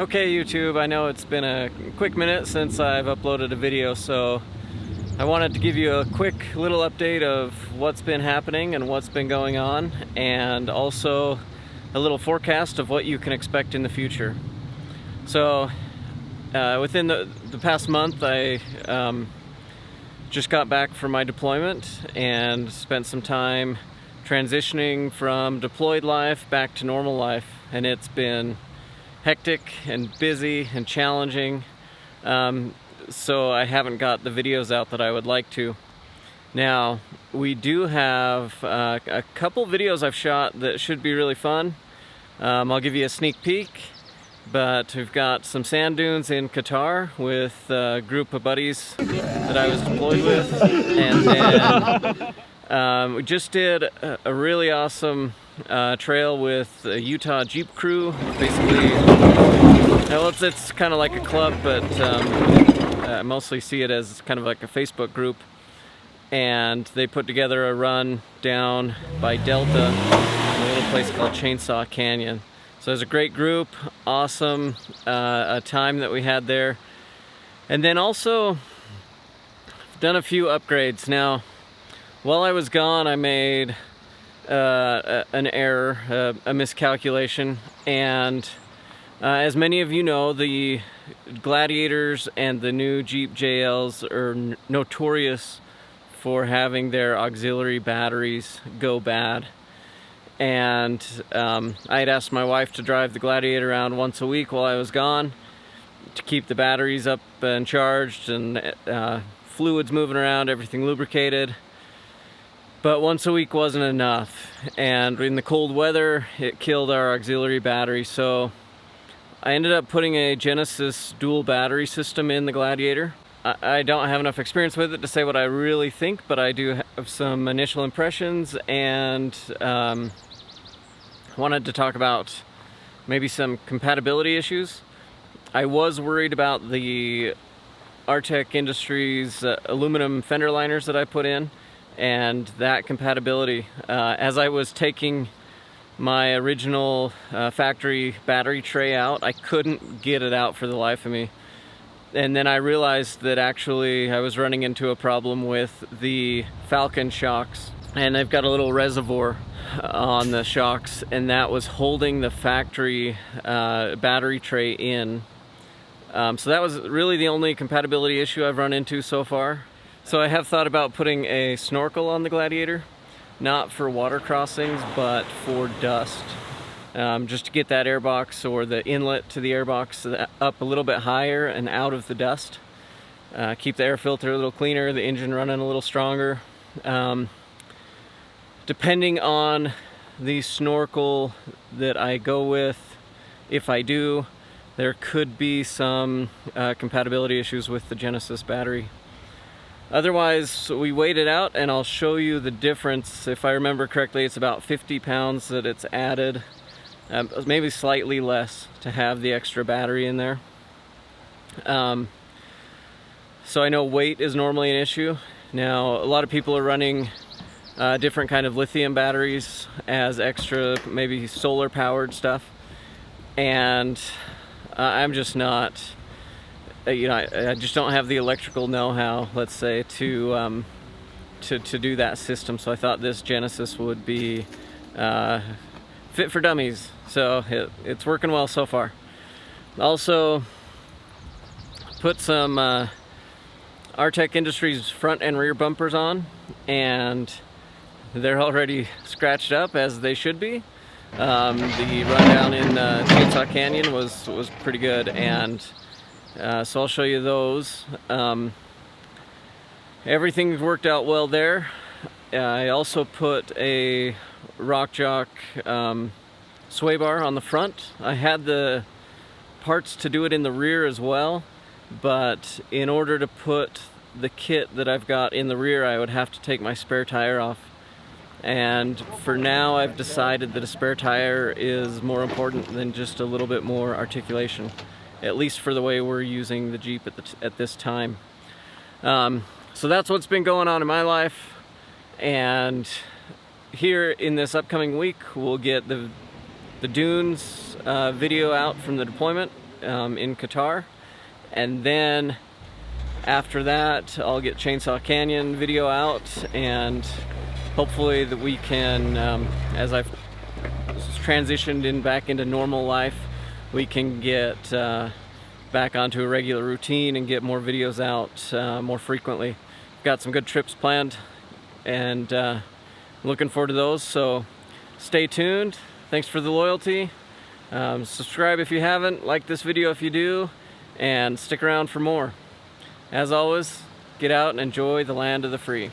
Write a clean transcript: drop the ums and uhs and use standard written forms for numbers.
Okay, YouTube, I know it's been a quick minute since I've uploaded a video, so I wanted to give you a quick little update of what's been happening and what's been going on, and also a little forecast of what you can expect in the future. So within the past month, I just got back from my deployment and spent some time transitioning from deployed life back to normal life, and it's been hectic and busy and challenging, so I haven't got the videos out that I would like to. Now, we do have a couple videos I've shot that should be really fun. I'll give you a sneak peek, but we've got some sand dunes in Qatar with a group of buddies that I was deployed with, and then we just did a really awesome trail with a Utah Jeep crew. Basically, well, it's kind of like a club, but I mostly see it as kind of like a Facebook group. And they put together a run down by Delta in a little place called Chainsaw Canyon. So it was a great group, awesome a time that we had there. And then also done a few upgrades. Now, while I was gone, I made an error, a miscalculation, and as many of you know, the Gladiators and the new Jeep JLs are notorious for having their auxiliary batteries go bad. And I had asked my wife to drive the Gladiator around once a week while I was gone to keep the batteries up and charged and fluids moving around, everything lubricated. But once a week wasn't enough, and in the cold weather it killed our auxiliary battery. So I ended up putting a Genesis dual battery system in the Gladiator. I don't have enough experience with it to say what I really think, but I do have some initial impressions, and wanted to talk about maybe some compatibility issues. I was worried about the Artec Industries aluminum fender liners that I put in, and that compatibility. As I was taking my original factory battery tray out, I couldn't get it out for the life of me. And then I realized that actually I was running into a problem with the Falcon shocks, and they've got a little reservoir on the shocks, and that was holding the factory battery tray in. So that was really the only compatibility issue I've run into so far. So I have thought about putting a snorkel on the Gladiator, not for water crossings, but for dust. Just to get that airbox or the inlet to the airbox up a little bit higher and out of the dust. Keep the air filter a little cleaner, the engine running a little stronger. Depending on the snorkel that I go with, if I do, there could be some compatibility issues with the Genesis battery. Otherwise, we weighed it out, and I'll show you the difference. If I remember correctly, it's about 50 pounds that it's added, maybe slightly less to have the extra battery in there. So I know weight is normally an issue. Now, a lot of people are running different kind of lithium batteries as extra, maybe solar powered stuff, and I'm just not, you know, I just don't have the electrical know-how, let's say, to do that system. So I thought this Genesis would be fit for dummies. So it's working well so far. Also put some Artec Industries front and rear bumpers on, and they're already scratched up, as they should be. The rundown in Chainsaw Canyon was pretty good, and so I'll show you those. Everything's worked out well there. I also put a Rock Jock sway bar on the front. I had the parts to do it in the rear as well, but in order to put the kit that I've got in the rear, I would have to take my spare tire off. And for now, I've decided that a spare tire is more important than just a little bit more articulation, at least for the way we're using the Jeep at this time. So that's what's been going on in my life, and here in this upcoming week we'll get the dunes video out from the deployment, in Qatar, and then after that I'll get Chainsaw Canyon video out, and hopefully that we can, as I've transitioned back into normal life, we can get back onto a regular routine and get more videos out more frequently. Got some good trips planned, and looking forward to those, so stay tuned. Thanks for the loyalty. Subscribe if you haven't, like this video if you do, and stick around for more. As always, get out and enjoy the land of the free.